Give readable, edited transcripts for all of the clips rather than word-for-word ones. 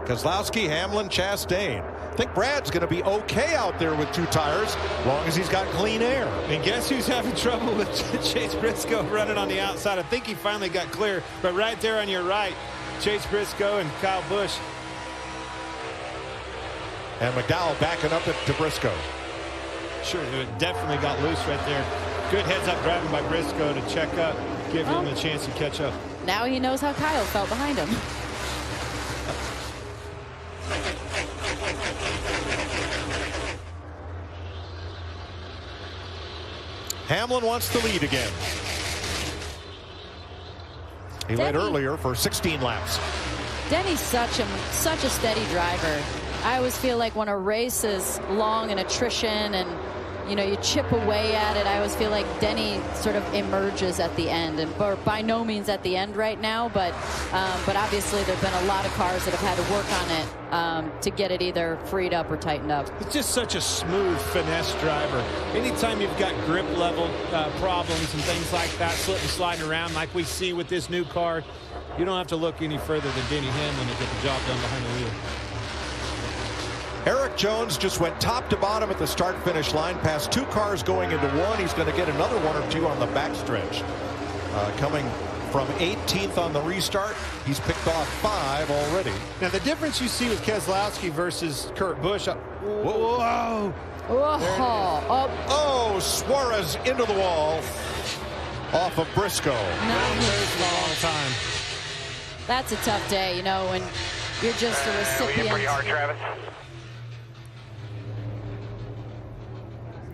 Keselowski, Hamlin, Chastain. I think Brad's going to be okay out there with 2 tires as long as he's got clean air. And guess who's having trouble with Chase Briscoe running on the outside? I think he finally got clear, but right there on your right, Chase Briscoe and Kyle Busch. And McDowell backing up to Briscoe. Sure, it definitely got loose right there. Good heads-up driving by Briscoe to check up, give him a chance to catch up. Now he knows how Kyle felt behind him. Hamlin wants the lead again. He led earlier for 16 laps. Denny's such a steady driver. I always feel like when a race is long and attrition and you chip away at it, I always feel like Denny sort of emerges at the end, and by no means at the end right now, but obviously there have been a lot of cars that have had to work on it to get it either freed up or tightened up. It's just such a smooth finesse driver. Anytime you've got grip level problems and things like that, slipping, sliding around like we see with this new car, you don't have to look any further than Denny Hamlin to get the job done behind the wheel. Eric Jones just went top to bottom at the start-finish line, past 2 cars going into 1. He's going to get another 1 or 2 on the backstretch. Coming from 18th on the restart, he's picked off 5 already. Now the difference you see with Keselowski versus Kurt Busch. Whoa! Oh, Suarez into the wall off of Briscoe. Long time. That's a tough day, when you're just a recipient. Pretty hard, Travis.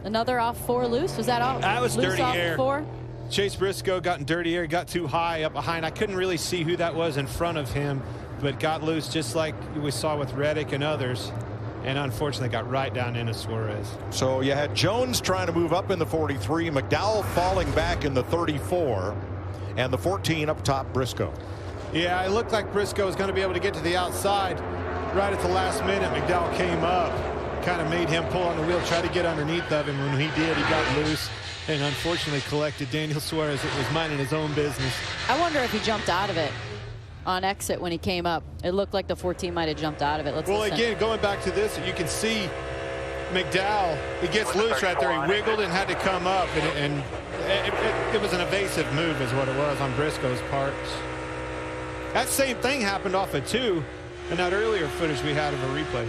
Another off 4 loose. Was that off? That was loose dirty off air. 4? Chase Briscoe got in dirty air, got too high up behind. I couldn't really see who that was in front of him, but got loose just like we saw with Reddick and others, and unfortunately got right down into Suarez. So you had Jones trying to move up in the 43, McDowell falling back in the 34, and the 14 up top, Briscoe. Yeah, it looked like Briscoe was going to be able to get to the outside. Right at the last minute, McDowell came up, kind of made him pull on the wheel, try to get underneath of him. When he did, he got loose and unfortunately collected Daniel Saurez. It was minding his own business. I wonder if he jumped out of it on exit when he came up. It looked like the 14 might have jumped out of it. Let's listen. Again, going back to this, you can see McDowell, he gets loose right there. He wiggled and had to come up, and it was an evasive move is what it was on Briscoe's part. That same thing happened off of 2 in that earlier footage we had of a replay.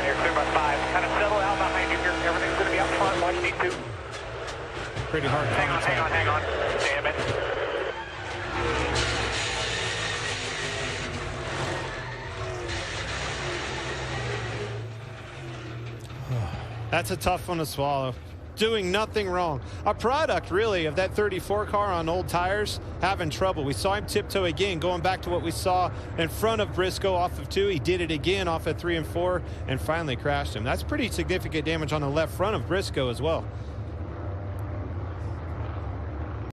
You're clear by 5. Kind of settle out behind you. Everything's going to be up front. Watch these 2. Pretty hard. Hang on. Damn it. That's a tough one to swallow. Doing nothing wrong. A product, really, of that 34 car on old tires, having trouble. We saw him tiptoe again, going back to what we saw in front of Briscoe off of 2. He did it again off of 3 and 4, and finally crashed him. That's pretty significant damage on the left front of Briscoe as well.